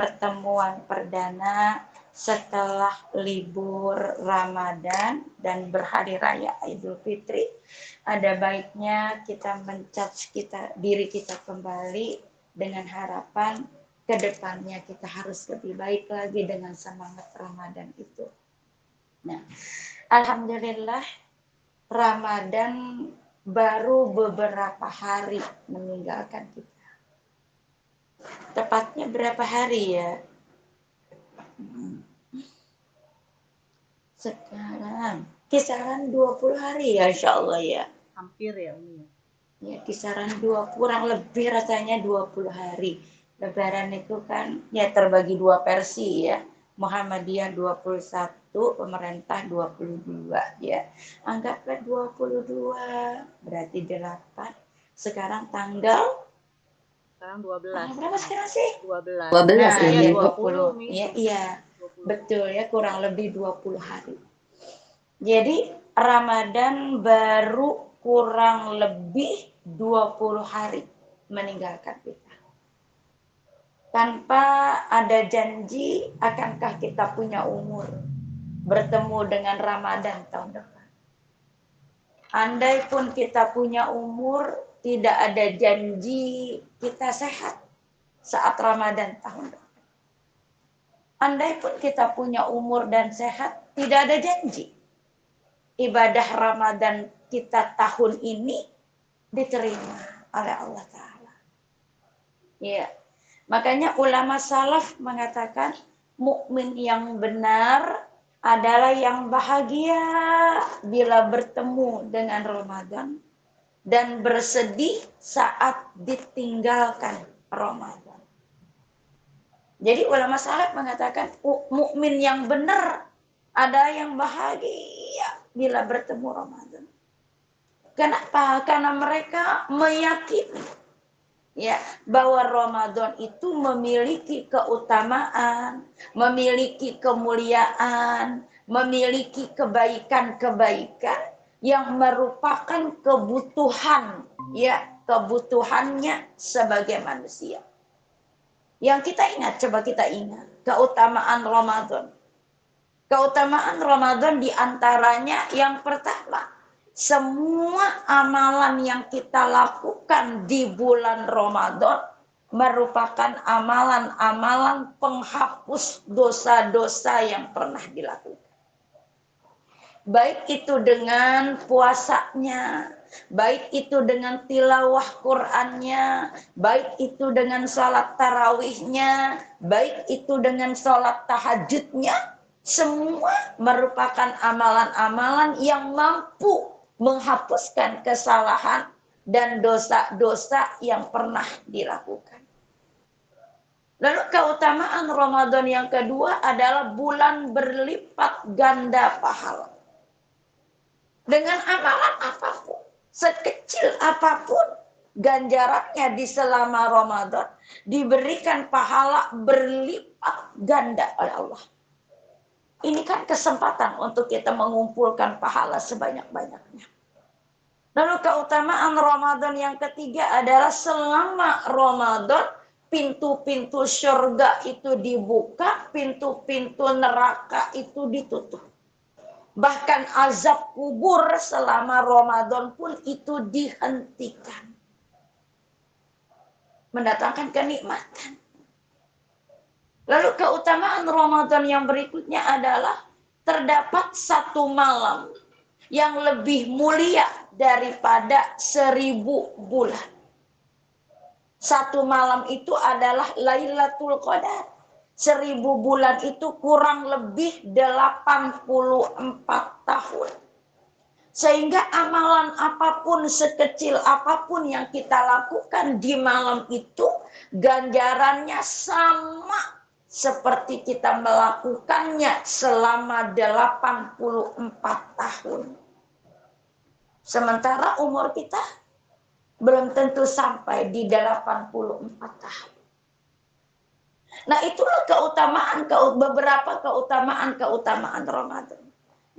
pertemuan perdana setelah libur Ramadan dan berhari raya Idul Fitri. Ada baiknya kita men-charge diri kita kembali dengan harapan kedepannya kita harus lebih baik lagi dengan semangat Ramadan itu. Nah, alhamdulillah Ramadan baru beberapa hari meninggalkan kita. Tepatnya berapa hari ya? Sekarang kisaran 20 hari ya, insya Allah ya. Hampir ya Umi. Ya, kisaran kurang lebih rasanya 20 hari. Lebaran itu kan ya terbagi dua versi ya. Muhammadiyah 21, pemerintah 22 ya. Anggaplah 22, berarti 8. Sekarang tanggal Sekarang 12. Berapa sekarang sih? 12. 12 Nah, ya, ya 20. 20. Ya, iya. 20. Betul ya, kurang lebih 20 hari. Jadi Ramadan baru kurang lebih 20 hari meninggalkan kita. Tanpa ada janji akankah kita punya umur bertemu dengan Ramadan tahun depan. Andai pun kita punya umur, tidak ada janji kita sehat saat Ramadan tahun depan. Andai pun kita punya umur dan sehat, tidak ada janji ibadah Ramadan kita tahun ini diterima oleh Allah Ta'ala. Ya, makanya ulama salaf mengatakan mukmin yang benar adalah yang bahagia bila bertemu dengan Ramadan dan bersedih saat ditinggalkan Ramadan. Jadi ulama salaf mengatakan mukmin yang benar ada yang bahagia bila bertemu Ramadan. Kenapa? Karena mereka meyakini ya bahwa Ramadan itu memiliki keutamaan, memiliki kemuliaan, memiliki kebaikan-kebaikan yang merupakan kebutuhan ya, kebutuhannya sebagai manusia. Yang kita ingat, coba kita ingat keutamaan Ramadan. Keutamaan Ramadan diantaranya yang pertama, semua amalan yang kita lakukan di bulan Ramadan merupakan amalan-amalan penghapus dosa-dosa yang pernah dilakukan. Baik itu dengan puasanya, baik itu dengan tilawah Qur'annya, baik itu dengan salat tarawihnya, baik itu dengan salat tahajudnya, semua merupakan amalan-amalan yang mampu menghapuskan kesalahan dan dosa-dosa yang pernah dilakukan. Lalu keutamaan Ramadan yang kedua adalah bulan berlipat ganda pahala. Dengan amalan apapun, sekecil apapun, ganjarannya di selama Ramadan diberikan pahala berlipat ganda oleh Allah. Ini kan kesempatan untuk kita mengumpulkan pahala sebanyak-banyaknya. Lalu keutamaan Ramadan yang ketiga adalah selama Ramadan pintu-pintu surga itu dibuka, pintu-pintu neraka itu ditutup. Bahkan azab kubur selama Ramadan pun itu dihentikan. Mendatangkan kenikmatan. Lalu keutamaan Ramadan yang berikutnya adalah terdapat satu malam yang lebih mulia daripada 1000 bulan. Satu malam itu adalah Lailatul Qadar. 1000 bulan itu kurang lebih 84 tahun. Sehingga amalan apapun, sekecil apapun yang kita lakukan di malam itu, ganjarannya sama seperti kita melakukannya selama 84 tahun. Sementara umur kita belum tentu sampai di 84 tahun. Nah, itulah beberapa keutamaan Ramadan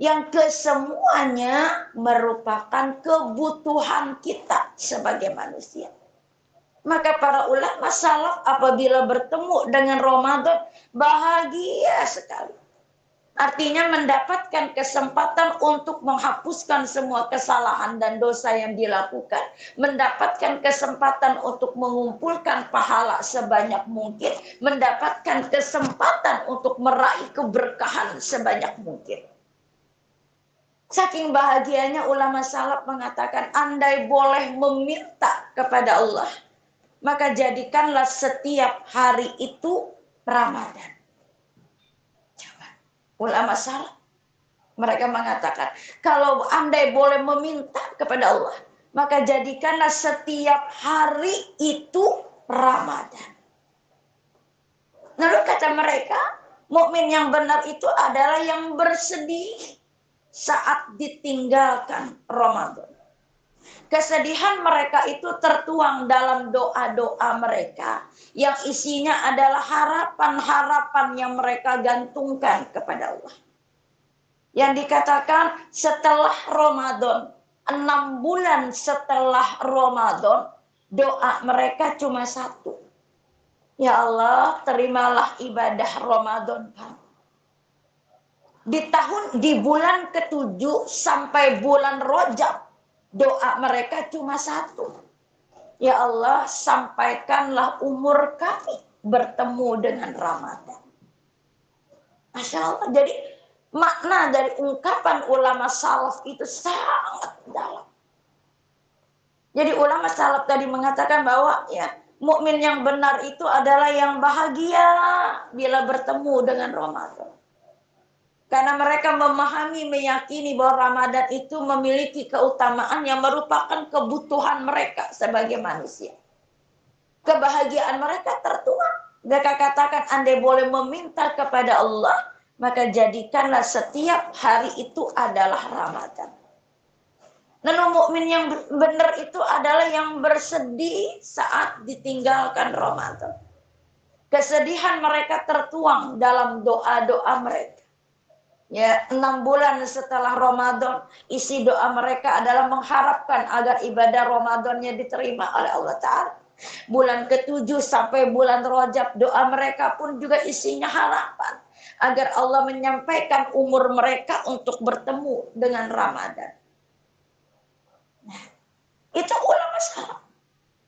yang kesemuanya merupakan kebutuhan kita sebagai manusia. Maka para ulama salaf apabila bertemu dengan Ramadan bahagia sekali. Artinya mendapatkan kesempatan untuk menghapuskan semua kesalahan dan dosa yang dilakukan. Mendapatkan kesempatan untuk mengumpulkan pahala sebanyak mungkin. Mendapatkan kesempatan untuk meraih keberkahan sebanyak mungkin. Saking bahagianya ulama salaf mengatakan, andai boleh meminta kepada Allah, maka jadikanlah setiap hari itu Ramadan. Ulama salaf mereka mengatakan, kalau andai boleh meminta kepada Allah, maka jadikanlah setiap hari itu Ramadan. Lalu kata mereka, mukmin yang benar itu adalah yang bersedih saat ditinggalkan Ramadan. Kesedihan mereka itu tertuang dalam doa-doa mereka yang isinya adalah harapan-harapan yang mereka gantungkan kepada Allah. Yang dikatakan setelah Ramadan, 6 bulan setelah Ramadan, doa mereka cuma satu. Ya Allah, terimalah ibadah Ramadan kami. Di bulan ke-7 sampai bulan Rajab, doa mereka cuma satu. Ya Allah, sampaikanlah umur kami bertemu dengan Ramadan. Masya Allah, jadi makna dari ungkapan ulama salaf itu sangat dalam. Jadi ulama salaf tadi mengatakan bahwa ya mukmin yang benar itu adalah yang bahagia bila bertemu dengan Ramadan. Karena mereka memahami, meyakini bahwa Ramadan itu memiliki keutamaan yang merupakan kebutuhan mereka sebagai manusia. Kebahagiaan mereka tertuang. Mereka katakan, andai boleh meminta kepada Allah, maka jadikanlah setiap hari itu adalah Ramadan. Lalu mukmin yang benar itu adalah yang bersedih saat ditinggalkan Ramadan. Kesedihan mereka tertuang dalam doa-doa mereka. Ya, 6 bulan setelah Ramadan, isi doa mereka adalah mengharapkan agar ibadah Ramadannya diterima oleh Allah Ta'ala. Bulan ke-7 sampai bulan Rajab, doa mereka pun juga isinya harapan agar Allah menyampaikan umur mereka untuk bertemu dengan Ramadan. Nah, itu ulama salaf.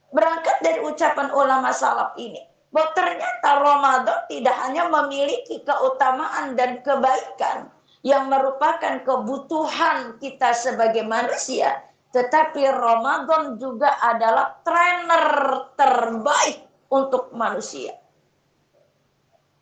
Berangkat dari ucapan ulama salaf ini, bahwa ternyata Ramadan tidak hanya memiliki keutamaan dan kebaikan yang merupakan kebutuhan kita sebagai manusia, tetapi Ramadan juga adalah trainer terbaik untuk manusia.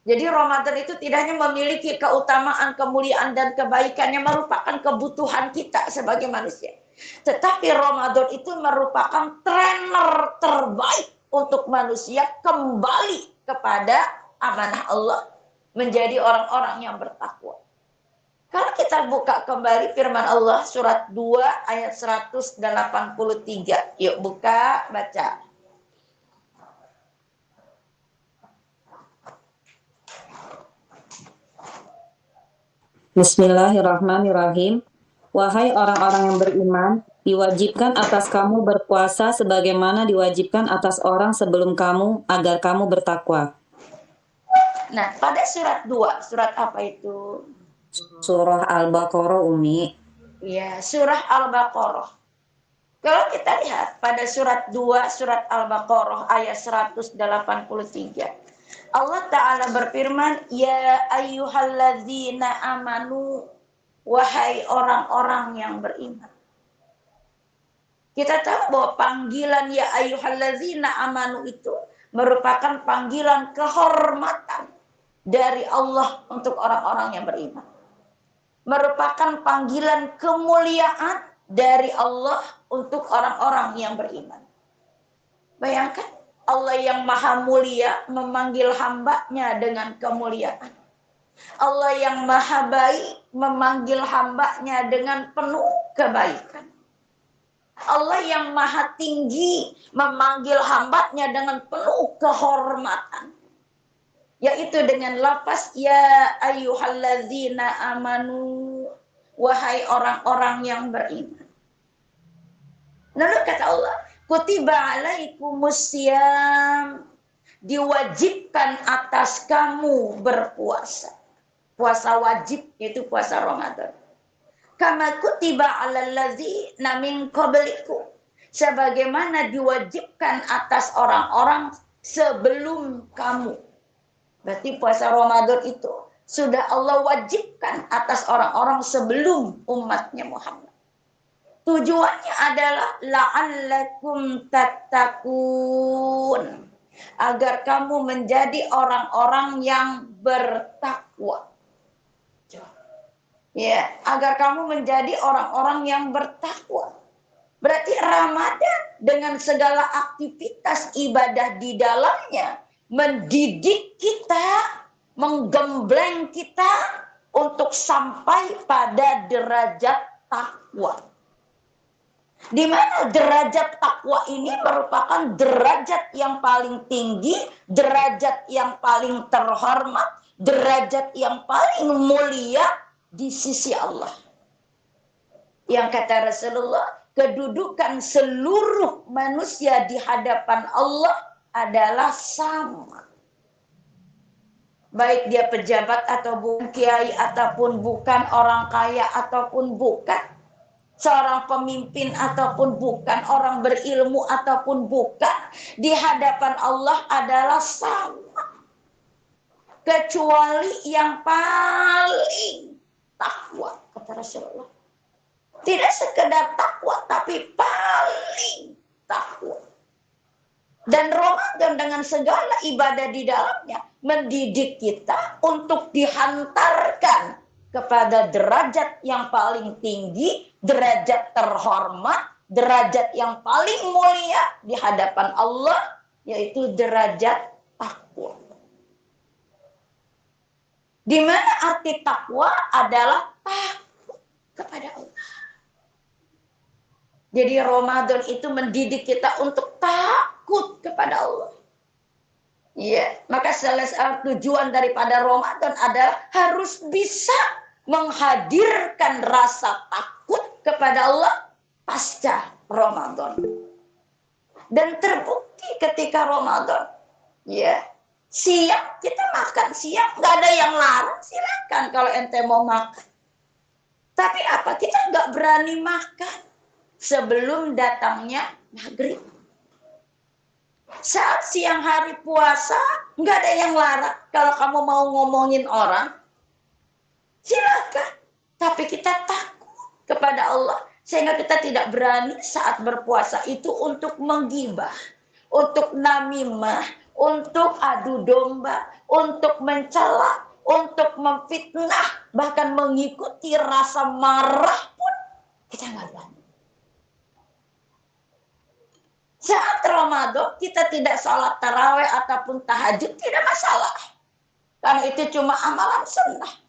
Jadi Ramadan itu tidak hanya memiliki keutamaan, kemuliaan, dan kebaikan yang merupakan kebutuhan kita sebagai manusia, tetapi Ramadan itu merupakan trainer terbaik untuk manusia kembali kepada amanah Allah, menjadi orang-orang yang bertakwa. Kalau kita buka kembali firman Allah surat 2 ayat 183. Yuk buka, baca. Bismillahirrahmanirrahim. Wahai orang-orang yang beriman, diwajibkan atas kamu berpuasa sebagaimana diwajibkan atas orang sebelum kamu agar kamu bertakwa. Nah, pada surat 2, surat apa itu? Surah Al-Baqarah, Umi. Ya, surah Al-Baqarah. Kalau kita lihat pada surat 2, surat Al-Baqarah ayat 183. Allah Ta'ala berfirman, ya ayyuhalladzina amanu, wahai orang-orang yang beriman. Kita tahu bahwa panggilan ya ayyuhalladzina amanu itu merupakan panggilan kehormatan dari Allah untuk orang-orang yang beriman. Merupakan panggilan kemuliaan dari Allah untuk orang-orang yang beriman. Bayangkan, Allah yang maha mulia memanggil hambanya dengan kemuliaan. Allah yang maha baik memanggil hambanya dengan penuh kebaikan. Allah yang maha tinggi memanggil hambanya dengan penuh kehormatan, yaitu dengan lafaz ya ayyuhalladzina amanu, wahai orang-orang yang beriman. Lalu kata Allah, Kutiba alaikumusiyam, diwajibkan atas kamu berpuasa. Puasa wajib itu puasa Ramadan. Kama kutiba alal ladzina min qablikum, sebagaimana diwajibkan atas orang-orang sebelum kamu. Berarti puasa Ramadan itu sudah Allah wajibkan atas orang-orang sebelum umatnya Muhammad. Tujuannya adalah la'allakum tattaqun, agar kamu menjadi orang-orang yang bertakwa. Ya, agar kamu menjadi orang-orang yang bertakwa. Berarti Ramadan dengan segala aktivitas ibadah di dalamnya mendidik kita, menggembleng kita untuk sampai pada derajat takwa. Di mana derajat takwa ini merupakan derajat yang paling tinggi, derajat yang paling terhormat, derajat yang paling mulia di sisi Allah. Yang kata Rasulullah, kedudukan seluruh manusia di hadapan Allah adalah sama. Baik dia pejabat atau bukan, kiai ataupun bukan, orang kaya ataupun bukan, seorang pemimpin ataupun bukan, orang berilmu ataupun bukan, di hadapan Allah adalah sama. Kecuali yang paling takwa, kata Rasulullah. Tidak sekedar takwa, tapi paling takwa. Dan Ramadan dengan segala ibadah di dalamnya mendidik kita untuk dihantarkan kepada derajat yang paling tinggi, derajat terhormat, derajat yang paling mulia di hadapan Allah, yaitu derajat takwa. Di mana arti takwa adalah takut kepada Allah. Jadi Ramadan itu mendidik kita untuk takut kepada Allah. Ya, maka salah satu tujuan daripada Ramadan adalah harus bisa menghadirkan rasa takut kepada Allah pasca Ramadan. Dan terbukti ketika Ramadan, ya, siang kita makan siang, nggak ada yang larang, silakan kalau ente mau makan. Tapi apa? Kita nggak berani makan sebelum datangnya maghrib. Saat siang hari puasa, nggak ada yang larang. Kalau kamu mau ngomongin orang, silakan. Tapi kita takut kepada Allah, sehingga kita tidak berani saat berpuasa itu untuk menggibah, untuk namimah, untuk adu domba, untuk mencela, untuk memfitnah, bahkan mengikuti rasa marah pun kita nggak berani. Saat Ramadan kita tidak salat taraweh ataupun tahajud tidak masalah, karena itu cuma amalan sunnah.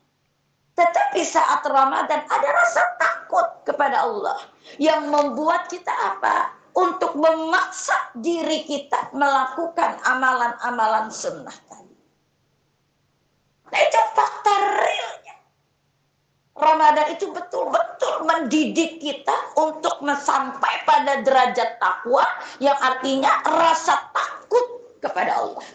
Tetapi saat Ramadan ada rasa takut kepada Allah yang membuat kita apa? Untuk memaksa diri kita melakukan amalan-amalan sunnah tadi. Nah, itu fakta realnya. Ramadan itu betul-betul mendidik kita untuk sampai pada derajat takwa, yang artinya rasa takut kepada Allah.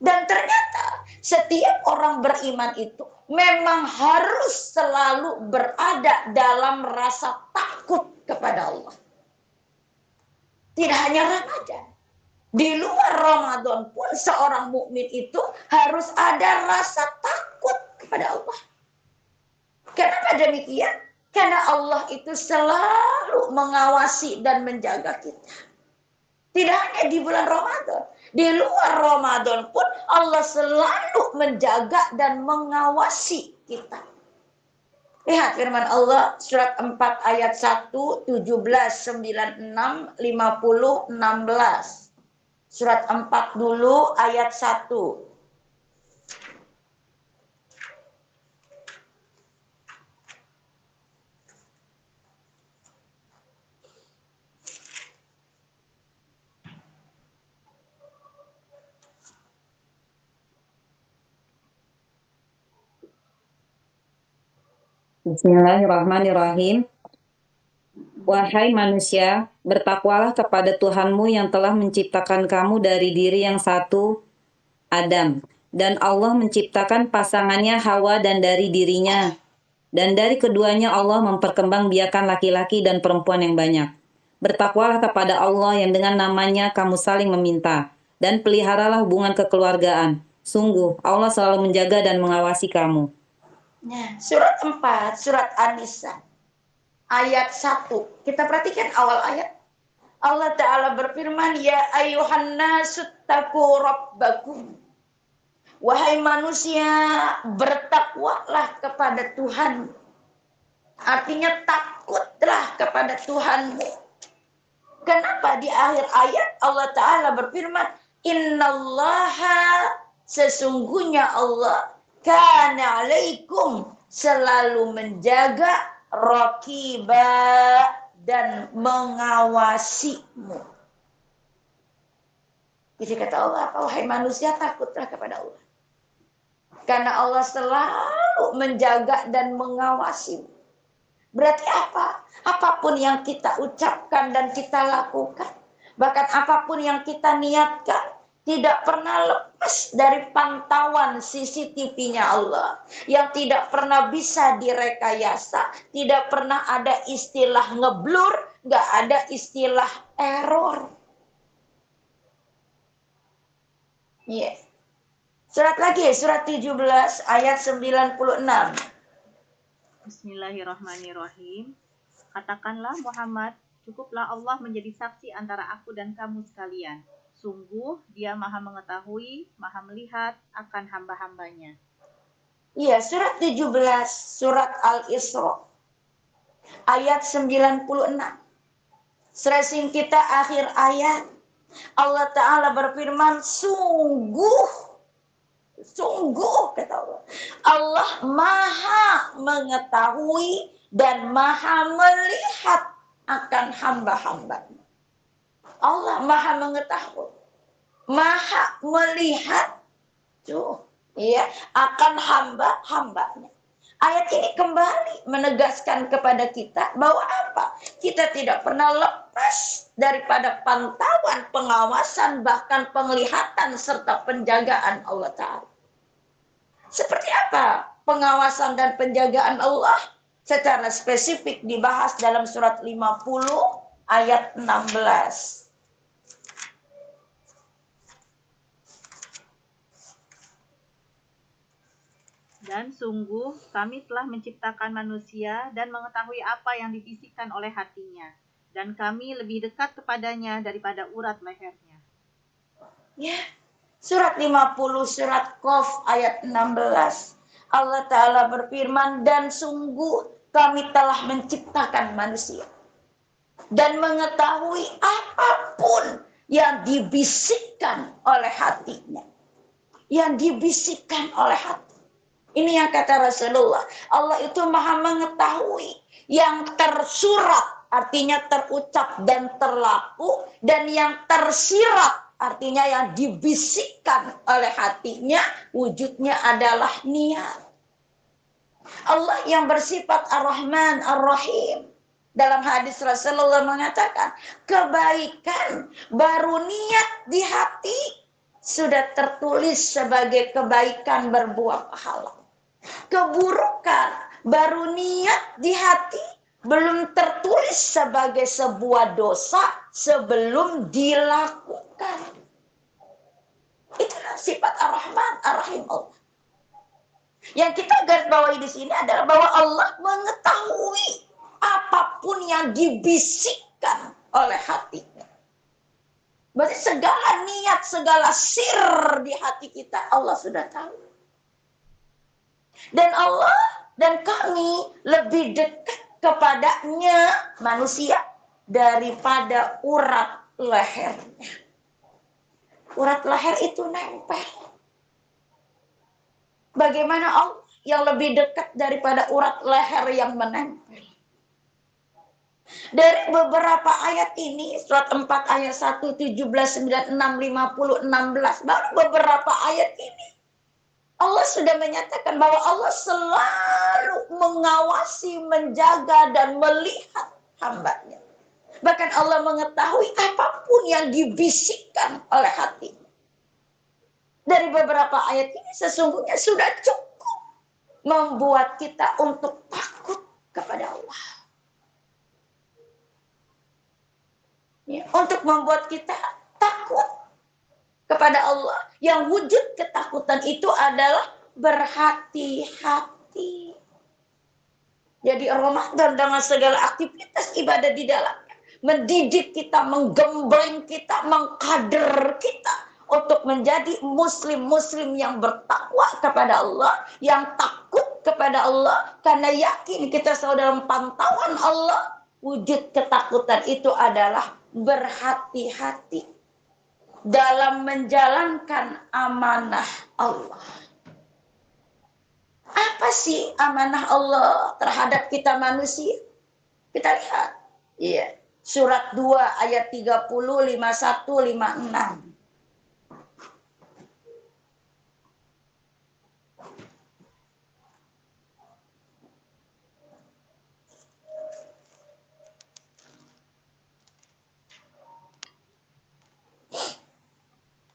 Dan ternyata setiap orang beriman itu memang harus selalu berada dalam rasa takut kepada Allah. Tidak hanya Ramadan, di luar Ramadan pun seorang mukmin itu harus ada rasa takut kepada Allah. Kenapa demikian? Karena Allah itu selalu mengawasi dan menjaga kita. Tidak hanya di bulan Ramadan, di luar Ramadan pun Allah selalu menjaga dan mengawasi kita. Lihat firman Allah surat 4 ayat 1, 17, 96, 50, 16. Surat 4 dulu ayat 1. Bismillahirrahmanirrahim. Wahai manusia, bertakwalah kepada Tuhanmu yang telah menciptakan kamu dari diri yang satu, Adam. Dan Allah menciptakan pasangannya Hawa dan dari dirinya. Dan dari keduanya Allah memperkembangbiakan laki-laki dan perempuan yang banyak. Bertakwalah kepada Allah yang dengan namanya kamu saling meminta. Dan peliharalah hubungan kekeluargaan. Sungguh, Allah selalu menjaga dan mengawasi kamu. Nah, surat 4, surat An-Nisa. Ayat 1. Kita perhatikan awal ayat. Allah Ta'ala berfirman, Ya ayuhan nasu taqu rabbakum. Wahai manusia, bertakwalah kepada Tuhan. Artinya takutlah kepada Tuhanmu. Kenapa di akhir ayat Allah Ta'ala berfirman, Innallaha, sesungguhnya Allah, kana alaikum, selalu menjaga, raqiba, dan mengawasimu. Jadi kata Allah, wahai manusia, takutlah kepada Allah. Karena Allah selalu menjaga dan mengawasimu. Berarti apa? Apapun yang kita ucapkan dan kita lakukan, bahkan apapun yang kita niatkan, tidak pernah lepas dari pantauan CCTV-nya Allah. Yang tidak pernah bisa direkayasa. Tidak pernah ada istilah ngeblur, nggak ada istilah error. Yeah. Surat lagi, surat 17 ayat 96. Bismillahirrahmanirrahim. Katakanlah Muhammad, cukuplah Allah menjadi saksi antara aku dan kamu sekalian. Sungguh dia maha mengetahui, maha melihat akan hamba-hambanya. Iya, surat 17, surat Al-Isra, ayat 96. Stressing kita akhir ayat. Allah Ta'ala berfirman, sungguh, kata Allah. Allah maha mengetahui dan maha melihat akan hamba-hambanya. Allah maha mengetahui, maha melihat akan hamba-hambanya. Ayat ini kembali menegaskan kepada kita bahwa apa? Kita tidak pernah lepas daripada pantauan, pengawasan, bahkan penglihatan serta penjagaan Allah Ta'ala. Seperti apa pengawasan dan penjagaan Allah? Secara spesifik dibahas dalam surat 50 ayat 16. Dan sungguh kami telah menciptakan manusia dan mengetahui apa yang dibisikkan oleh hatinya. Dan kami lebih dekat kepadanya daripada urat lehernya. Ya, surat 50, surat Qaf ayat 16. Allah Ta'ala berfirman, dan sungguh kami telah menciptakan manusia. Dan mengetahui apapun yang dibisikkan oleh hatinya. Yang dibisikkan oleh hati. Ini yang kata Rasulullah. Allah itu maha mengetahui yang tersurat, artinya terucap dan terlaku, dan yang tersirat, artinya yang dibisikkan oleh hatinya, wujudnya adalah niat. Allah yang bersifat Ar-Rahman, Ar-Rahim. Dalam hadis Rasulullah mengatakan, kebaikan baru niat di hati sudah tertulis sebagai kebaikan berbuah pahala. Keburukan baru niat di hati belum tertulis sebagai sebuah dosa sebelum dilakukan. Itulah sifat Ar-Rahman, Ar-Rahim Allah. Yang kita garis bawahi di sini adalah bahwa Allah mengetahui apapun yang dibisikkan oleh hatinya. Berarti segala niat, segala sir di hati kita Allah sudah tahu. Dan Allah dan kami lebih dekat kepadanya manusia daripada urat lehernya. Urat leher itu nempel. Bagaimana Allah yang lebih dekat daripada urat leher yang menempel? Dari beberapa ayat ini, surat 4 ayat 1, 17, 96, 50, 16, baru beberapa ayat ini Allah sudah menyatakan bahwa Allah selalu mengawasi, menjaga, dan melihat hambanya. Bahkan Allah mengetahui apapun yang dibisikkan oleh hati. Dari beberapa ayat ini sesungguhnya sudah cukup membuat kita untuk takut kepada Allah. Ya, untuk membuat kita takut kepada Allah. Yang wujud ketakutan itu adalah berhati-hati. Jadi Ramadan dengan segala aktivitas ibadah di dalamnya mendidik kita, menggembleng kita, mengkader kita untuk menjadi muslim-muslim yang bertakwa kepada Allah, yang takut kepada Allah, karena yakin kita selalu dalam pantauan Allah. Wujud ketakutan itu adalah berhati-hati dalam menjalankan amanah Allah. Apa sih amanah Allah terhadap kita manusia? Kita lihat. Iya. Surat 2 ayat 30, 51, 56.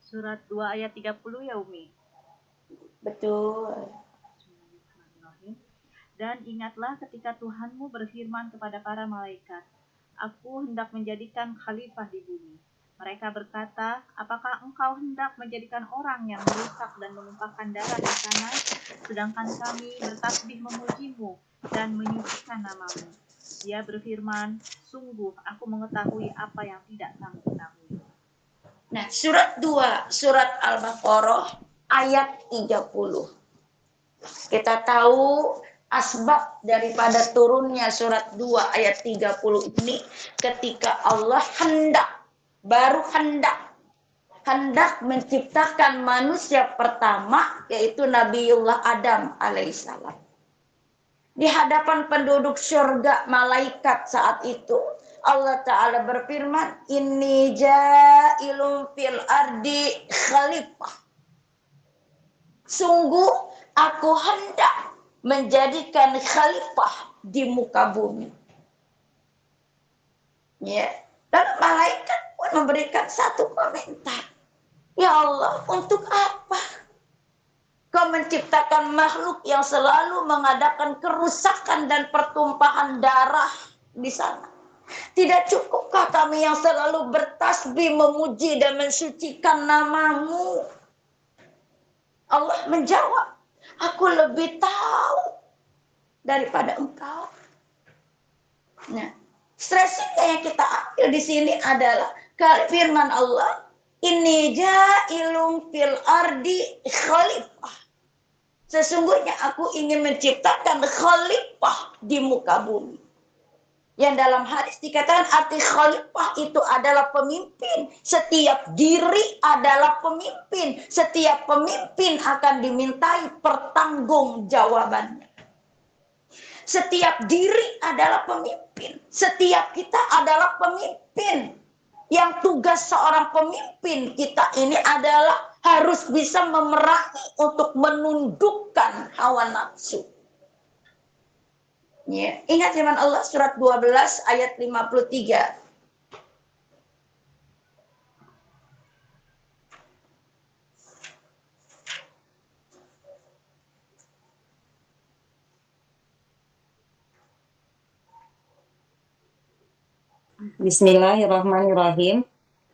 Surat 2 ayat 30 ya Umi. Betul. Dan ingatlah ketika Tuhanmu berfirman kepada para malaikat, Aku hendak menjadikan khalifah di bumi. Mereka berkata, apakah engkau hendak menjadikan orang yang merusak dan menumpahkan darah di sana, sedangkan kami bertasbih memujimu dan menyucikan namamu. Dia berfirman, sungguh aku mengetahui apa yang tidak kamu ketahui. Nah, surat 2, surat Al-Baqarah ayat 30. Kita tahu asbab daripada turunnya surat 2 ayat 30 ini ketika Allah hendak menciptakan manusia pertama, yaitu Nabiullah Adam alaihissalam. Di hadapan penduduk surga malaikat saat itu, Allah Ta'ala berfirman, Inni ja'ilun fil ardi khalifah. Sungguh aku hendak menjadikan khalifah di muka bumi. Ya, dan malaikat pun memberikan satu komentar. Ya Allah, untuk apa Kau menciptakan makhluk yang selalu mengadakan kerusakan dan pertumpahan darah di sana? Tidak cukupkah kami yang selalu bertasbih, memuji dan mensucikan namamu? Allah menjawab, aku lebih tahu daripada engkau. Nah, stressing yang kita ambil di sini adalah firman Allah, Inni ja'ilun fil ardi khalifah. Sesungguhnya aku ingin menciptakan khalifah di muka bumi. Yang dalam hadis dikatakan arti khalifah itu adalah pemimpin. Setiap diri adalah pemimpin. Setiap pemimpin akan dimintai pertanggungjawabannya. Setiap diri adalah pemimpin. Setiap kita adalah pemimpin. Yang tugas seorang pemimpin kita ini adalah harus bisa memerangi untuk menundukkan hawa nafsu. Ya, ingat firman Allah surat 12 ayat 53. Bismillahirrahmanirrahim.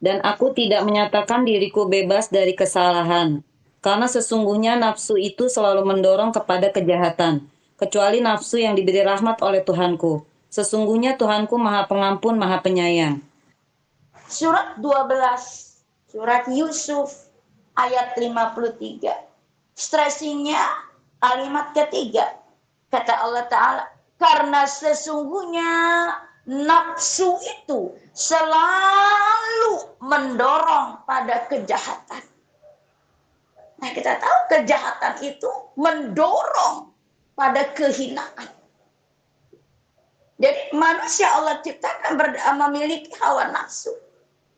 Dan aku tidak menyatakan diriku bebas dari kesalahan, karena sesungguhnya nafsu itu selalu mendorong kepada kejahatan, kecuali nafsu yang diberi rahmat oleh Tuhanku. Sesungguhnya Tuhanku Maha Pengampun, Maha Penyayang. Surat 12, surat Yusuf ayat 53. Stressingnya kalimat ketiga. Kata Allah Ta'ala, karena sesungguhnya nafsu itu selalu mendorong pada kejahatan. Nah, kita tahu kejahatan itu mendorong pada kehinaan. Jadi manusia Allah ciptakan memiliki hawa nafsu.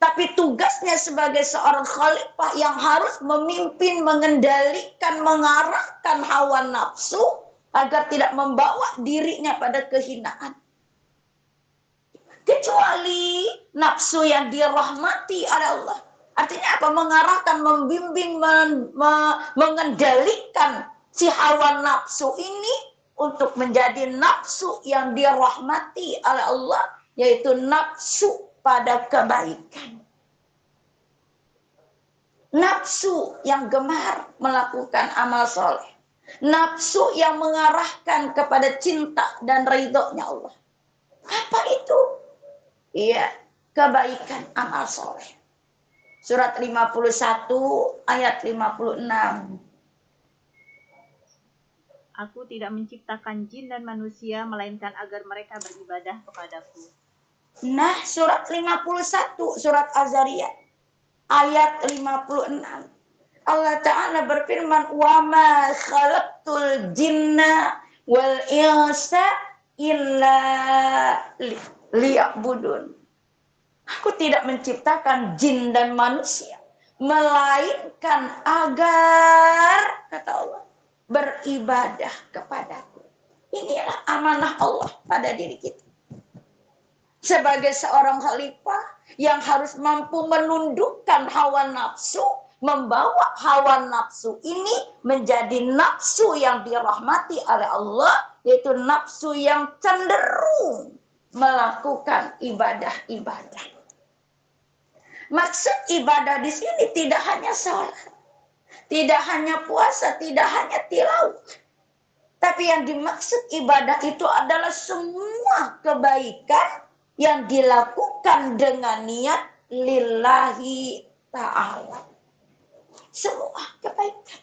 Tapi tugasnya sebagai seorang khalifah yang harus memimpin, mengendalikan, mengarahkan hawa nafsu agar tidak membawa dirinya pada kehinaan. kecuali nafsu yang dirahmati oleh Allah. Artinya apa? Mengarahkan, membimbing, mengendalikan si hawa nafsu ini untuk menjadi nafsu yang dirahmati oleh Allah, yaitu nafsu pada kebaikan. Nafsu yang gemar melakukan amal soleh. Nafsu yang mengarahkan kepada cinta dan ridhonya Allah. Apa itu? Iya, kebaikan amal soleh. Surat 51 ayat 56. Aku tidak menciptakan jin dan manusia, melainkan agar mereka beribadah kepadaku. Nah, surat 51, surat Az-Zariyat, ayat 56. Allah Ta'ala berfirman, وَمَا خَلَقْتُ الْجِنَّ وَالْإِنسَ إِلَّا لِيَعْبُدُونَ. Aku tidak menciptakan jin dan manusia, melainkan agar, kata Allah, beribadah kepadaku. Inilah amanah Allah pada diri kita. Sebagai seorang khalifah yang harus mampu menundukkan hawa nafsu, membawa hawa nafsu ini menjadi nafsu yang dirahmati oleh Allah, yaitu nafsu yang cenderung melakukan ibadah-ibadah. Maksud ibadah di sini tidak hanya sholat, tidak hanya puasa, tidak hanya tilawah. Tapi yang dimaksud ibadah itu adalah semua kebaikan yang dilakukan dengan niat lillahi ta'ala. Semua kebaikan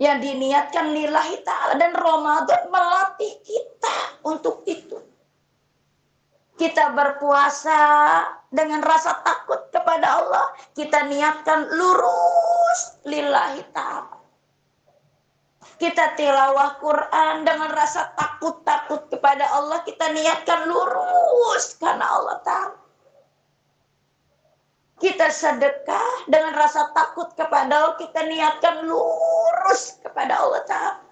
yang diniatkan lillahi ta'ala. Dan Ramadan melatih kita untuk itu. Kita berpuasa dengan rasa takut kepada Allah. Kita niatkan lurus lillahi ta'ala. Kita tilawah Quran dengan rasa takut-takut kepada Allah. Kita niatkan lurus karena Allah Ta'ala. Kita sedekah dengan rasa takut kepada Allah. Kita niatkan lurus kepada Allah Ta'ala.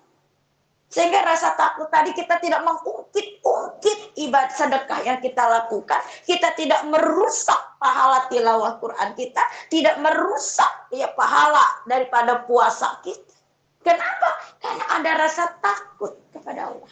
Sehingga rasa takut tadi kita tidak mengungkit-ungkit ibadah sedekah yang kita lakukan. Kita tidak merusak pahala tilawah Quran kita. Tidak merusak pahala daripada puasa kita. Kenapa? Karena ada rasa takut kepada Allah.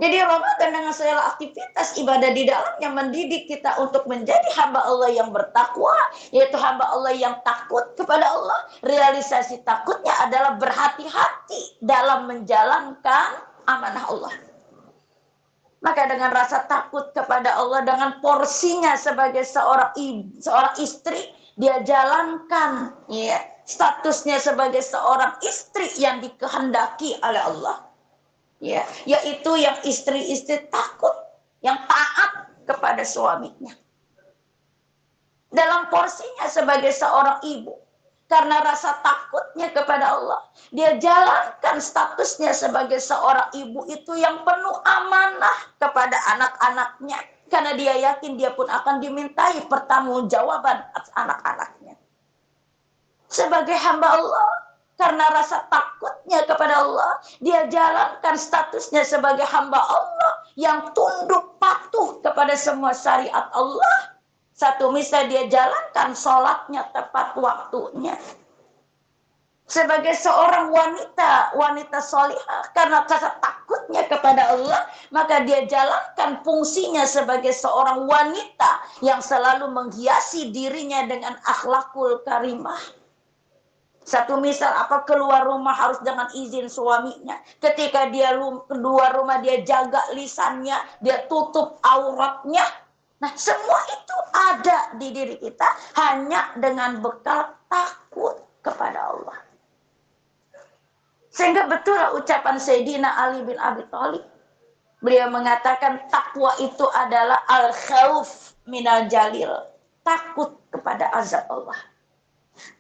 Jadi Ramadan dengan segala aktivitas ibadah di dalamnya mendidik kita untuk menjadi hamba Allah yang bertakwa, yaitu hamba Allah yang takut kepada Allah. Realisasi takutnya adalah berhati-hati dalam menjalankan amanah Allah. Maka dengan rasa takut kepada Allah, dengan porsinya sebagai seorang istri, dia jalankan statusnya sebagai seorang istri yang dikehendaki oleh Allah. Yaitu yang istri-istri takut, yang taat kepada suaminya. Dalam porsinya sebagai seorang ibu, karena rasa takutnya kepada Allah, dia jalankan statusnya sebagai seorang ibu itu yang penuh amanah kepada anak-anaknya. Karena dia yakin dia pun akan dimintai pertanggungjawaban atas anak-anaknya. Sebagai hamba Allah, karena rasa takutnya kepada Allah, dia jalankan statusnya sebagai hamba Allah yang tunduk patuh kepada semua syariat Allah. Satu misal dia jalankan sholatnya tepat waktunya. Sebagai seorang wanita solihah, karena rasa takutnya kepada Allah, maka dia jalankan fungsinya sebagai seorang wanita yang selalu menghiasi dirinya dengan akhlakul karimah. Satu misal keluar rumah harus dengan izin suaminya. Ketika dia keluar rumah dia jaga lisannya, dia tutup auratnya. Nah, semua itu ada di diri kita hanya dengan bekal takut kepada Allah. Sehingga betul ucapan Sayyidina Ali bin Abi Thalib. Beliau mengatakan takwa itu adalah al-khauf minal jalil. Takut kepada azab Allah.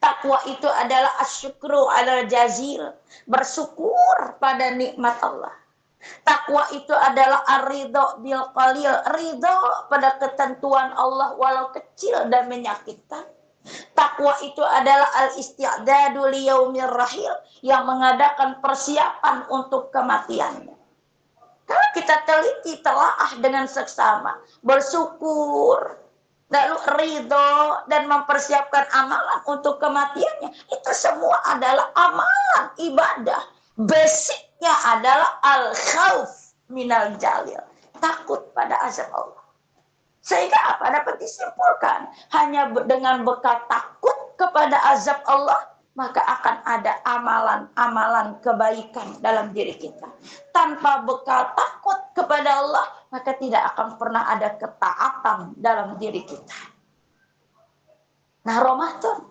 Takwa itu adalah asyukru alal jazil, bersyukur pada nikmat Allah. Takwa itu adalah ar-ridho bil qalil, ridho pada ketentuan Allah walau kecil dan menyakitkan. Takwa itu adalah al-isti'dadu liyaumir rahil, yang mengadakan persiapan untuk kematiannya. Kalau kita teliti, telaah dengan seksama, bersyukur, lalu ridho dan mempersiapkan amalan untuk kematiannya, itu semua adalah amalan ibadah. Basicnya adalah al-khauf minal jalil, takut pada azab Allah. Sehingga apa? Dapat disimpulkan, hanya dengan bekal takut kepada azab Allah, maka akan ada amalan-amalan kebaikan dalam diri kita. Tanpa bekal takut kepada Allah, maka tidak akan pernah ada ketaatan dalam diri kita. Nah, Ramadan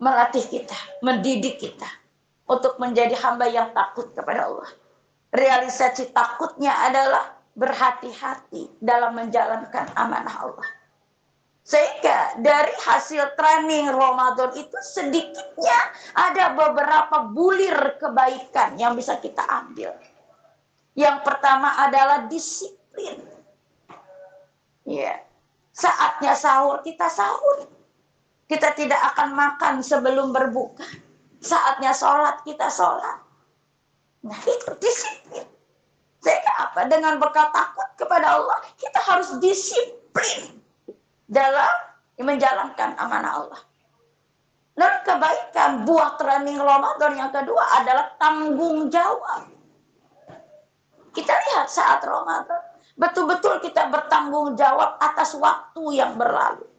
melatih kita, mendidik kita untuk menjadi hamba yang takut kepada Allah. Realisasi takutnya adalah berhati-hati dalam menjalankan amanah Allah. Sehingga dari hasil training Ramadan itu sedikitnya ada beberapa bulir kebaikan yang bisa kita ambil. Yang pertama adalah disiplin. Ya. Saatnya sahur, kita sahur. Kita tidak akan makan sebelum berbuka. Saatnya sholat, kita sholat. Nah, itu disiplin. Sehingga apa? Dengan bekal takut kepada Allah, kita harus disiplin dalam menjalankan amanah Allah. Dan kebaikan buah training Ramadan yang kedua adalah tanggung jawab. Kita lihat saat Ramadan, betul-betul kita bertanggung jawab atas waktu yang berlalu.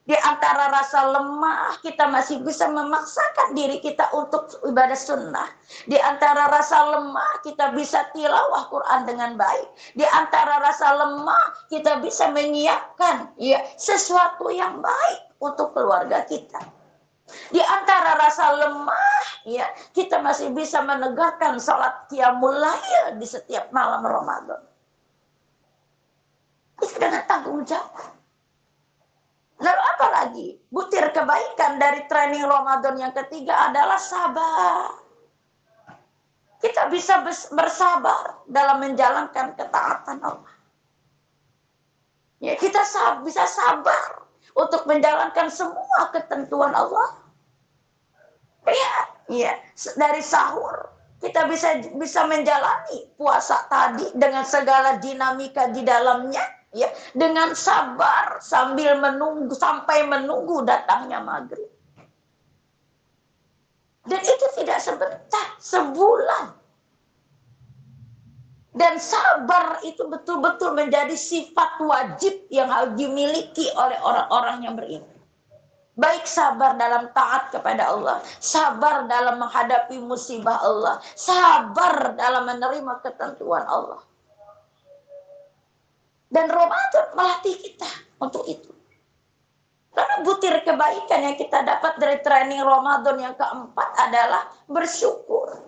Di antara rasa lemah, kita masih bisa memaksakan diri kita untuk ibadah sunnah. Di antara rasa lemah, kita bisa tilawah Quran dengan baik. Di antara rasa lemah, kita bisa menyiapkan sesuatu yang baik untuk keluarga kita. Di antara rasa lemah, kita masih bisa menegakkan salat qiyamul lail di setiap malam Ramadan. Itu dengan tanggung jawab. Lalu apa lagi? Butir kebaikan dari training Ramadan yang ketiga adalah sabar. Kita bisa bersabar dalam menjalankan ketaatan Allah. Ya, kita bisa sabar untuk menjalankan semua ketentuan Allah. Ya, dari sahur kita bisa menjalani puasa tadi dengan segala dinamika di dalamnya. Ya, dengan sabar sampai menunggu datangnya maghrib. Dan itu tidak sebentar, sebulan. Dan sabar itu betul-betul menjadi sifat wajib yang harus dimiliki oleh orang-orang yang beriman. Baik sabar dalam taat kepada Allah, sabar dalam menghadapi musibah Allah, sabar dalam menerima ketentuan Allah. Dan Ramadan melatih kita untuk itu. Lalu butir kebaikan yang kita dapat dari training Ramadan yang keempat adalah bersyukur.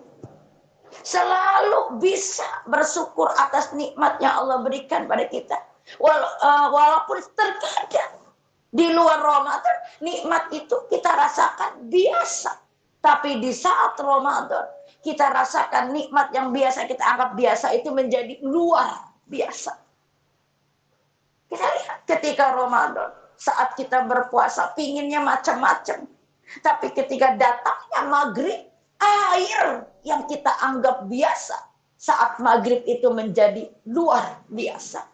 Selalu bisa bersyukur atas nikmat yang Allah berikan pada kita. Walaupun terkadang di luar Ramadan, nikmat itu kita rasakan biasa. Tapi di saat Ramadan, kita rasakan nikmat yang biasa kita anggap biasa itu menjadi luar biasa. Kita lihat ketika Ramadan, saat kita berpuasa, pinginnya macam-macam. Tapi ketika datangnya maghrib, air yang kita anggap biasa, saat maghrib itu menjadi luar biasa.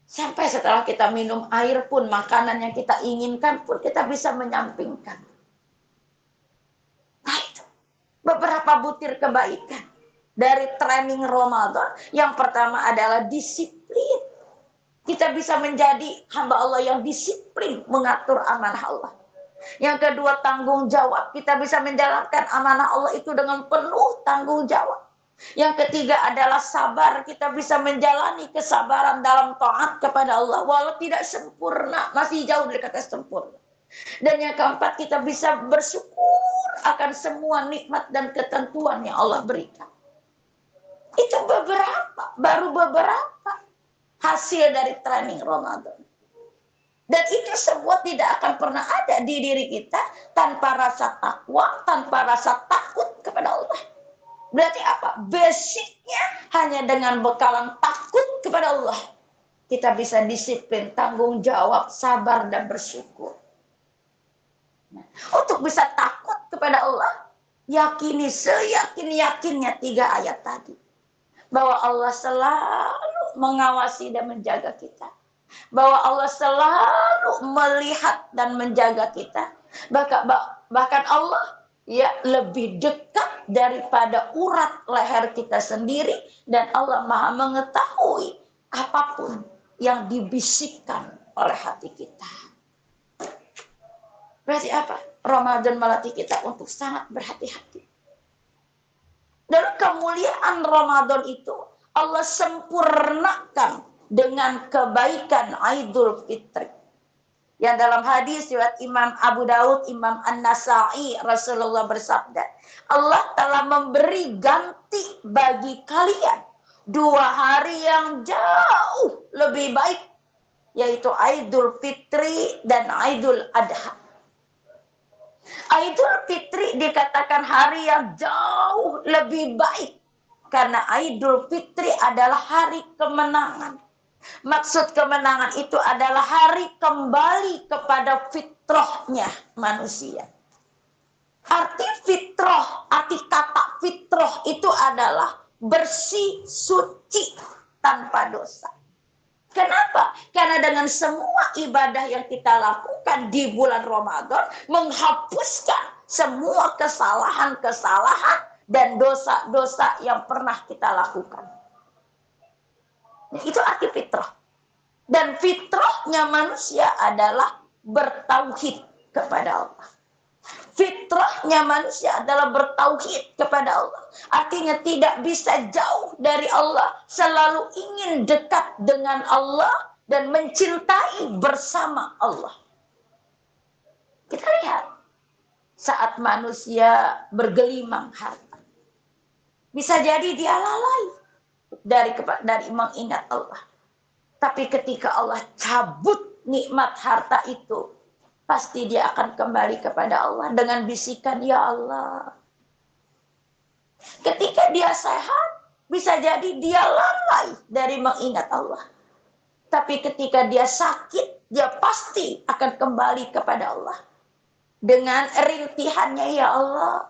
Sampai setelah kita minum air pun, makanan yang kita inginkan pun kita bisa menyampingkan. Nah itu, beberapa butir kebaikan dari training Ramadan. Yang pertama adalah disiplin. Kita bisa menjadi hamba Allah yang disiplin mengatur amanah Allah. Yang kedua, tanggung jawab. Kita bisa menjalankan amanah Allah itu dengan penuh tanggung jawab. Yang ketiga adalah sabar. Kita bisa menjalani kesabaran dalam taat kepada Allah. Walau tidak sempurna, masih jauh dari kata sempurna. Dan yang keempat, kita bisa bersyukur akan semua nikmat dan ketentuan yang Allah berikan. Itu baru beberapa hasil dari training Ramadan. Dan itu semua tidak akan pernah ada di diri kita tanpa rasa takwa, tanpa rasa takut kepada Allah. Berarti apa? Basicnya hanya dengan bekalan takut kepada Allah, kita bisa disiplin, tanggung jawab, sabar, dan bersyukur. Nah, untuk bisa takut kepada Allah, yakini seyakin-yakinnya 3 ayat tadi. bahwa Allah selalu mengawasi dan menjaga kita, bahwa Allah selalu melihat dan menjaga kita. Bahkan Allah ya lebih dekat daripada urat leher kita sendiri, dan Allah Maha mengetahui apapun yang dibisikkan oleh hati kita. Berarti apa? Ramadan melatih kita untuk sangat berhati-hati. Dan kemuliaan Ramadan itu Allah sempurnakan dengan kebaikan Idul Fitri. Yang dalam hadis riwayat Imam Abu Daud, Imam An-Nasa'i, Rasulullah bersabda, Allah telah memberi ganti bagi kalian 2 hari yang jauh lebih baik, yaitu Idul Fitri dan Idul Adha. Idul Fitri dikatakan hari yang jauh lebih baik karena Idul Fitri adalah hari kemenangan. Maksud kemenangan itu adalah hari kembali kepada fitrahnya manusia. Arti fitrah, arti kata fitrah itu adalah bersih, suci, tanpa dosa. Kenapa? Karena dengan semua ibadah yang kita lakukan di bulan Ramadan menghapuskan semua kesalahan-kesalahan dan dosa-dosa yang pernah kita lakukan. Itu arti fitrah. Dan fitrahnya manusia adalah bertauhid kepada Allah. Fitrahnya manusia adalah bertauhid kepada Allah. Artinya tidak bisa jauh dari Allah, selalu ingin dekat dengan Allah dan mencintai bersama Allah. Kita lihat saat manusia bergelimang harta, bisa jadi dia lalai dari mengingat Allah. Tapi ketika Allah cabut nikmat harta itu, pasti dia akan kembali kepada Allah dengan bisikan, ya Allah. Ketika dia sehat, bisa jadi dia lalai dari mengingat Allah. Tapi ketika dia sakit, dia pasti akan kembali kepada Allah dengan rintihannya, ya Allah.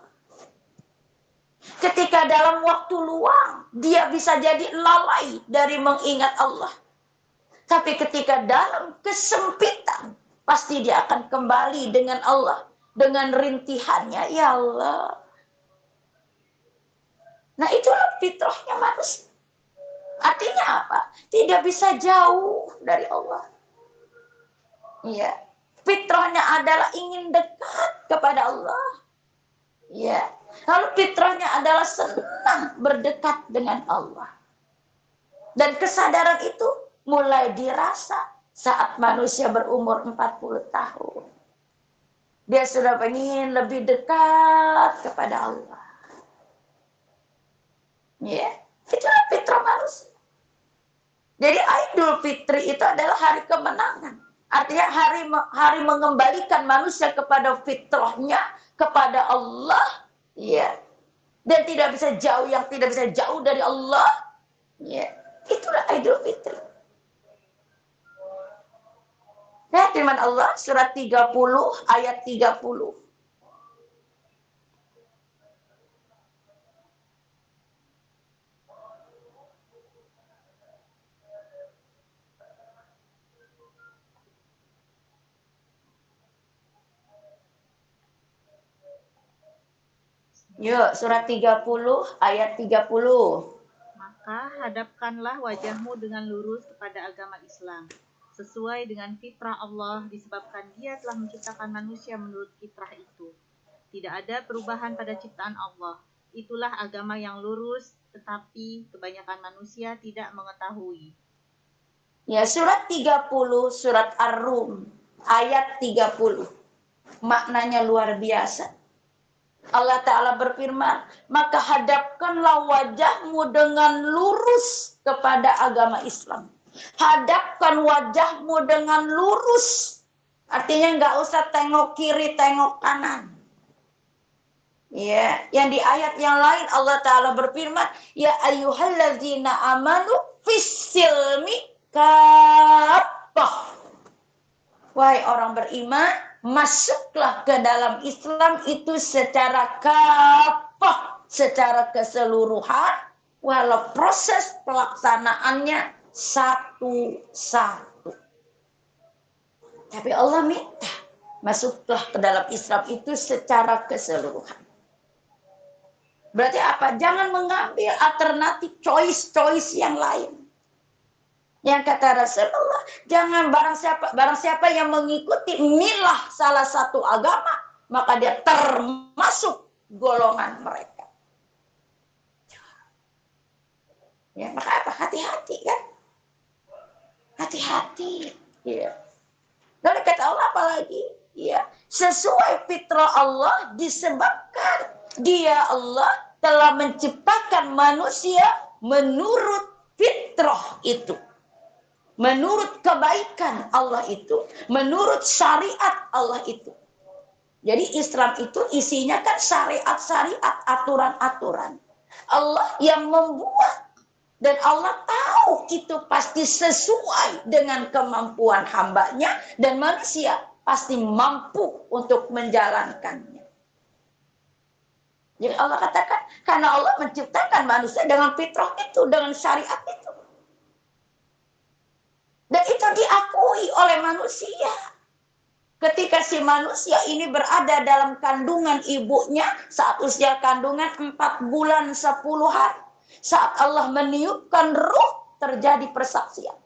Ketika dalam waktu luang, dia bisa jadi lalai dari mengingat Allah. Tapi ketika dalam kesempitan, pasti dia akan kembali dengan Allah, dengan rintihannya, ya Allah. Nah, itulah fitrahnya manusia. Artinya apa? Tidak bisa jauh dari Allah. Iya. Fitrahnya adalah ingin dekat kepada Allah. Iya. Lalu fitrahnya adalah senang berdekat dengan Allah. Dan kesadaran itu mulai dirasa saat manusia berumur 40 tahun. Dia sudah ingin lebih dekat kepada Allah. Ya, itulah fitrah manusia. Jadi Idul Fitri itu adalah hari kemenangan. Artinya hari mengembalikan manusia kepada fitrahnya, kepada Allah. Ya. Dan tidak bisa jauh dari Allah. Ya. Itulah Idul Fitri. Nah, firman Allah surat 30 ayat 30. Yuk, surat 30 ayat 30. Maka hadapkanlah wajahmu dengan lurus kepada agama Islam, sesuai dengan fitrah Allah, disebabkan Dia telah menciptakan manusia menurut fitrah itu. Tidak ada perubahan pada ciptaan Allah. Itulah agama yang lurus, tetapi kebanyakan manusia tidak mengetahui. Ya, surat 30, surat Ar-Rum, ayat 30. Maknanya luar biasa. Allah Ta'ala berfirman, maka hadapkanlah wajahmu dengan lurus kepada agama Islam. Hadapkan wajahmu dengan lurus. Artinya nggak usah tengok kiri, tengok kanan. Ya, yang di ayat yang lain Allah Ta'ala berfirman, ya ayyuhalladzina amanu fis-silmi kaffah. Wahai orang beriman, masuklah ke dalam Islam itu secara kafah, secara keseluruhan, walau proses pelaksanaannya satu-satu. Tapi Allah minta masuklah ke dalam Islam itu secara keseluruhan. Berarti apa? Jangan mengambil alternatif choice yang lain. Yang kata Rasulullah, jangan barang siapa yang mengikuti milah salah satu agama, maka dia termasuk golongan mereka. Ya, maka apa? Hati-hati kan? Hati-hati. Ya. Lalu kata Allah apalagi? Ya, sesuai fitrah Allah disebabkan Dia Allah telah menciptakan manusia menurut fitrah itu. Menurut kebaikan Allah itu, menurut syariat Allah itu. Jadi Islam itu isinya kan syariat-syariat, aturan-aturan. Allah yang membuat dan Allah tahu itu pasti sesuai dengan kemampuan hambanya dan manusia pasti mampu untuk menjalankannya. Jadi Allah katakan karena Allah menciptakan manusia dengan fitrah itu, dengan syariat itu. Dan itu diakui oleh manusia. Ketika si manusia ini berada dalam kandungan ibunya, saat usia kandungan 4 bulan 10 hari. Saat Allah meniupkan ruh, terjadi persaksian.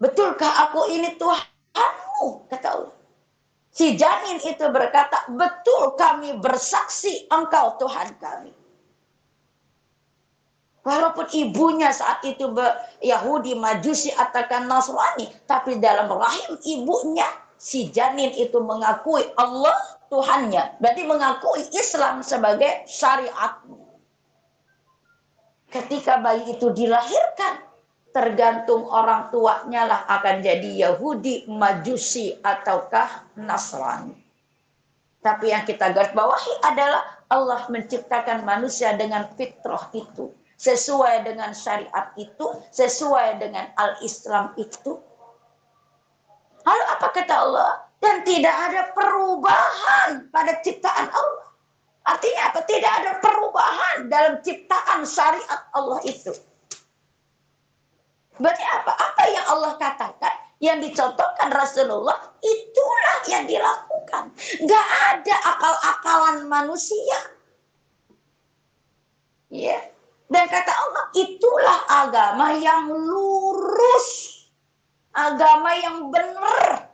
Betulkah aku ini Tuhanmu? Kata Allah. Si janin itu berkata, betul kami bersaksi engkau Tuhan kami. Walaupun ibunya saat itu Yahudi, Majusi, atakan Nasrani, tapi dalam rahim ibunya si janin itu mengakui Allah Tuhannya. Berarti mengakui Islam sebagai syariatnya. Ketika bayi itu dilahirkan, tergantung orang tuanya lah akan jadi Yahudi, Majusi, ataukah Nasrani. Tapi yang kita garis bawahi adalah Allah menciptakan manusia dengan fitrah itu. Sesuai dengan syariat itu, sesuai dengan al-Islam itu. Lalu apa kata Allah? Dan tidak ada perubahan pada ciptaan Allah. Artinya apa? Tidak ada perubahan dalam ciptaan syariat Allah itu. Berarti apa? Apa yang Allah katakan, yang dicontohkan Rasulullah, itulah yang dilakukan. Gak ada akal-akalan manusia. Ya. Dan kata Allah, itulah agama yang lurus. Agama yang benar.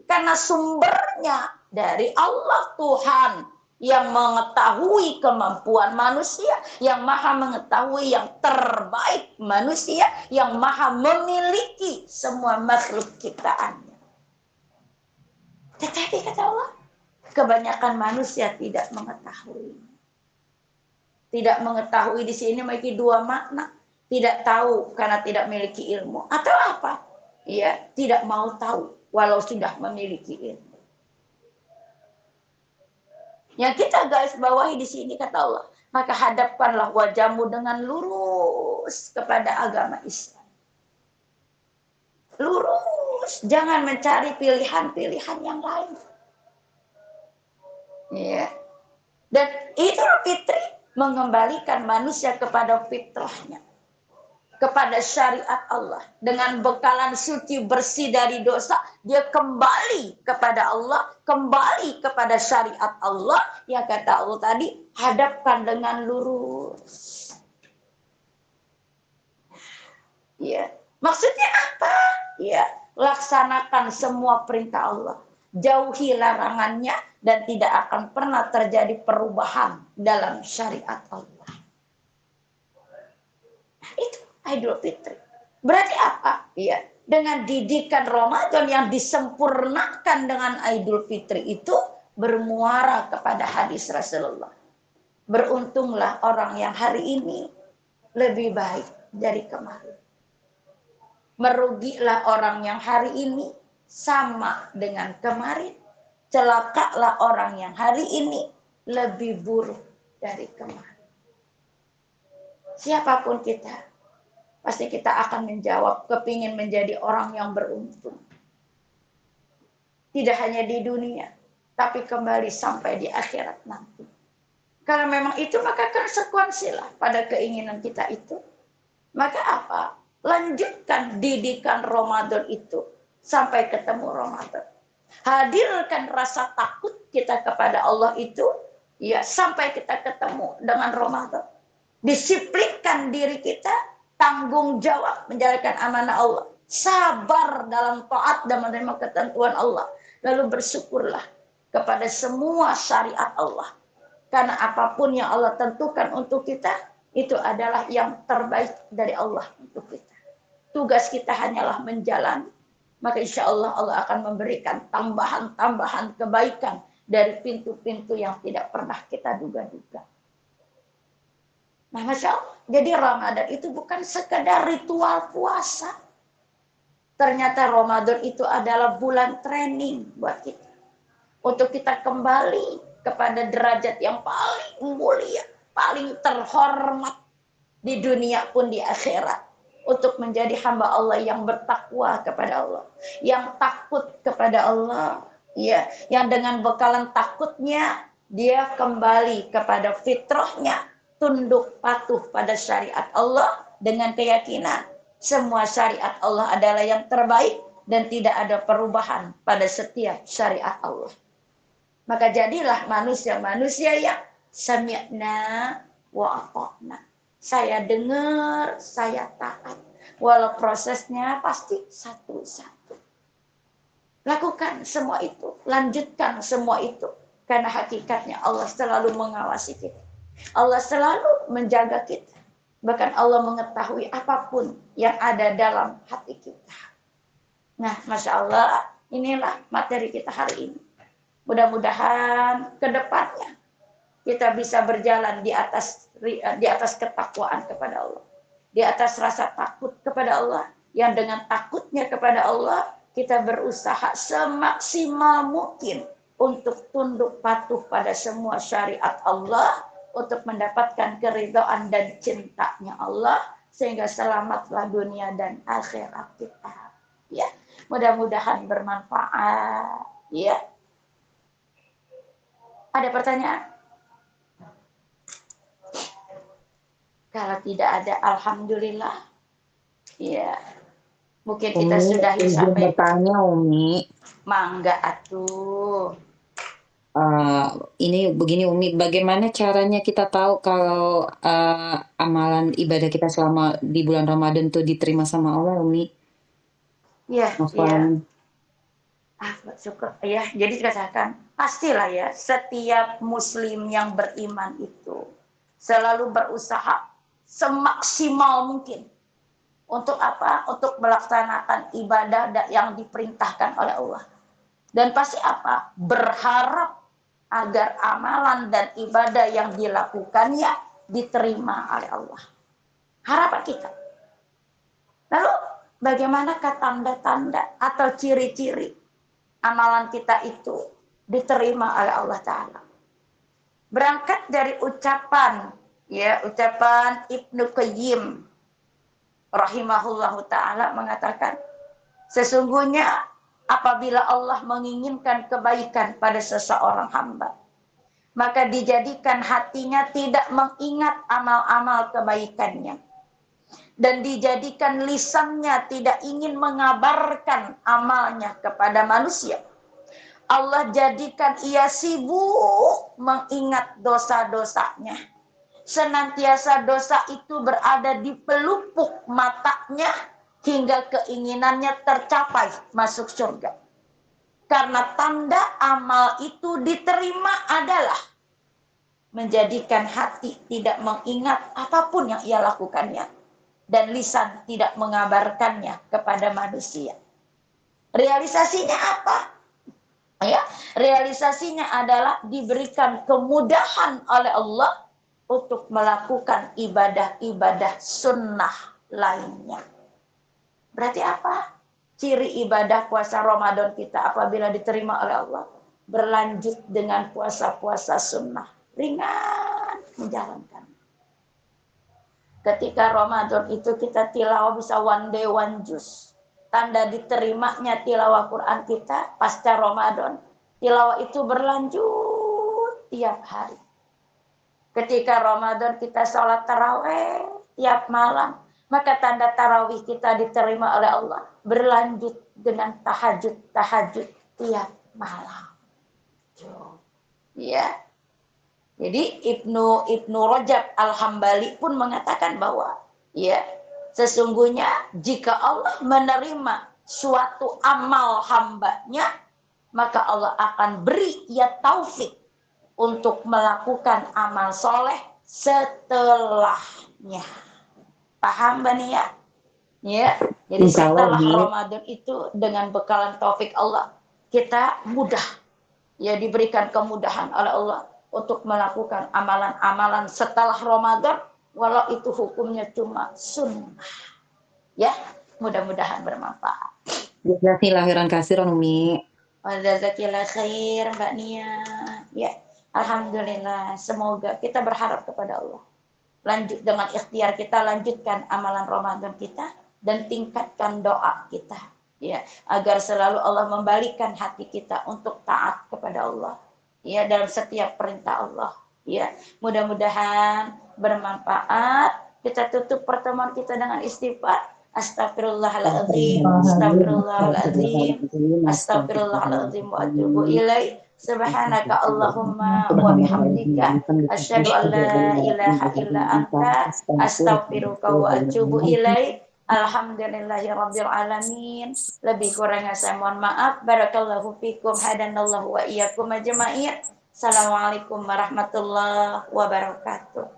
Karena sumbernya dari Allah Tuhan. Yang mengetahui kemampuan manusia. Yang maha mengetahui yang terbaik manusia. Yang maha memiliki semua makhluk ciptaannya. Tetapi kata Allah, kebanyakan manusia tidak mengetahui. Tidak mengetahui di sini memiliki dua makna. Tidak tahu karena tidak memiliki ilmu. Atau apa? Ya, tidak mau tahu walau sudah memiliki ilmu. Yang kita garis bawahi di sini kata Allah, maka hadapkanlah wajahmu dengan lurus kepada agama Islam. Lurus, jangan mencari pilihan-pilihan yang lain. Ya. Dan Idul Fitri mengembalikan manusia kepada fitrahnya, kepada syariat Allah. Dengan bekalan suci bersih dari dosa, dia kembali kepada Allah, kembali kepada syariat Allah. Yang kata Allah tadi, hadapkan dengan lurus. Ya, maksudnya apa? Ya, laksanakan semua perintah Allah. Jauhi larangannya dan tidak akan pernah terjadi perubahan dalam syariat Allah. Itu Idul Fitri. Berarti apa? Ya, dengan didikan Ramadan yang disempurnakan dengan Idul Fitri itu bermuara kepada hadis Rasulullah. Beruntunglah orang yang hari ini lebih baik dari kemarin. Merugilah orang yang hari ini sama dengan kemarin. Celakalah orang yang hari ini lebih buruk dari kemarin. Siapapun kita, pasti kita akan menjawab kepingin menjadi orang yang beruntung. Tidak hanya di dunia, tapi kembali sampai di akhirat nanti. Kalau memang itu maka konsekuensilah pada keinginan kita itu. Maka apa? Lanjutkan didikan Ramadan itu sampai ketemu Ramadan. Hadirkan rasa takut kita kepada Allah itu ya sampai kita ketemu dengan Ramadan. Disiplinkan diri kita, tanggung jawab menjalankan amanah Allah. Sabar dalam taat dan menerima ketentuan Allah. Lalu bersyukurlah kepada semua syariat Allah. Karena apapun yang Allah tentukan untuk kita, itu adalah yang terbaik dari Allah untuk kita. Tugas kita hanyalah menjalani. Maka insya Allah Allah akan memberikan tambahan-tambahan kebaikan dari pintu-pintu yang tidak pernah kita duga-duga. Nah, Masya Allah. Jadi Ramadan itu bukan sekedar ritual puasa. Ternyata Ramadan itu adalah bulan training buat kita. Untuk kita kembali kepada derajat yang paling mulia, paling terhormat di dunia pun di akhirat. Untuk menjadi hamba Allah yang bertakwa kepada Allah. Yang takut kepada Allah. Ya, yang dengan bekalan takutnya, dia kembali kepada fitrahnya. Tunduk patuh pada syariat Allah dengan keyakinan semua syariat Allah adalah yang terbaik dan tidak ada perubahan pada setiap syariat Allah. Maka jadilah manusia-manusia yang sami'na wa ata'na. Saya dengar, saya taat. Walau prosesnya pasti satu-satu. Lakukan semua itu, lanjutkan semua itu. Karena hakikatnya Allah selalu mengawasi kita. Allah selalu menjaga kita. Bahkan Allah mengetahui apapun yang ada dalam hati kita. Nah, Masya Allah, inilah materi kita hari ini. Mudah-mudahan ke depannya kita bisa berjalan di atas ketakwaan kepada Allah. Di atas rasa takut kepada Allah. Yang dengan takutnya kepada Allah, kita berusaha semaksimal mungkin untuk tunduk patuh pada semua syariat Allah. Untuk mendapatkan keridhaan dan cintanya Allah sehingga selamatlah dunia dan akhirat kita. Ya, mudah-mudahan bermanfaat. Ya, ada pertanyaan? Kalau tidak ada, alhamdulillah. Ya, mungkin kita sudahi sampai. Bertanya, Umi. Mangga atuh. Ini begini Umi, bagaimana caranya kita tahu kalau amalan ibadah kita selama di bulan Ramadan itu diterima sama Allah, Umi? Iya, iya. Syukur ya. Jadi dikatakan pastilah ya, setiap muslim yang beriman itu selalu berusaha semaksimal mungkin untuk apa? Untuk melaksanakan ibadah yang diperintahkan oleh Allah. Dan pasti apa? Berharap agar amalan dan ibadah yang dilakukannya diterima oleh Allah. Harapan kita. Lalu bagaimanakah tanda-tanda atau ciri-ciri amalan kita itu diterima oleh Allah Ta'ala? Berangkat dari ucapan Ibnu Qayyim rahimahullahu ta'ala mengatakan, sesungguhnya apabila Allah menginginkan kebaikan pada seseorang hamba, maka dijadikan hatinya tidak mengingat amal-amal kebaikannya. Dan dijadikan lisannya tidak ingin mengabarkan amalnya kepada manusia. Allah jadikan ia sibuk mengingat dosa-dosanya. Senantiasa dosa itu berada di pelupuk matanya, hingga keinginannya tercapai masuk surga. Karena tanda amal itu diterima adalah menjadikan hati tidak mengingat apapun yang ia lakukannya. Dan lisan tidak mengabarkannya kepada manusia. Realisasinya apa? Ya, realisasinya adalah diberikan kemudahan oleh Allah untuk melakukan ibadah-ibadah sunnah lainnya. Berarti apa? Ciri ibadah puasa Ramadan kita apabila diterima oleh Allah, berlanjut dengan puasa-puasa sunnah, ringan menjalankan. Ketika Ramadan itu kita tilawah bisa one day one juice. Tanda diterimanya tilawah Quran kita pasca Ramadan, tilawah itu berlanjut tiap hari. Ketika Ramadan kita sholat tarawih tiap malam, maka tanda tarawih kita diterima oleh Allah. Berlanjut dengan tahajud tiap malam. Ya. Jadi Ibnu Rajab Al-Hambali pun mengatakan bahwa ya, sesungguhnya jika Allah menerima suatu amal hambanya, maka Allah akan beri ia taufik untuk melakukan amal soleh setelahnya. Paham Bani ya? Ya. Jadi setelah Ramadan itu dengan bekalan taufik Allah, kita mudah ya, diberikan kemudahan oleh Allah untuk melakukan amalan-amalan setelah Ramadan, walau itu hukumnya cuma sunnah. Ya, mudah-mudahan bermanfaat. Jazakallahu khairan katsiran Umi. Jazakallahu khair Mbak Nia. Ya, alhamdulillah. Semoga kita berharap kepada Allah. Lanjut dengan ikhtiar kita, lanjutkan amalan Ramadan kita dan tingkatkan doa kita. Ya, agar selalu Allah membalikan hati kita untuk taat kepada Allah. Ya, dalam setiap perintah Allah. Ya, mudah-mudahan bermanfaat. Kita tutup pertemuan kita dengan istighfar. Astagfirullahaladzim, astagfirullahaladzim, astagfirullahaladzim wa atubu ilaih. Subhanaka Allahumma wa bihamdika asyhadu an la ilaha illa anta astaghfiruka wa atubu ilaih. Alhamdulillahirabbil alamin. Lebih kurangnya saya mohon maaf. Barakallahu fikum, hadanallahu wa iyyakum ajma'in. Assalamualaikum warahmatullahi wabarakatuh.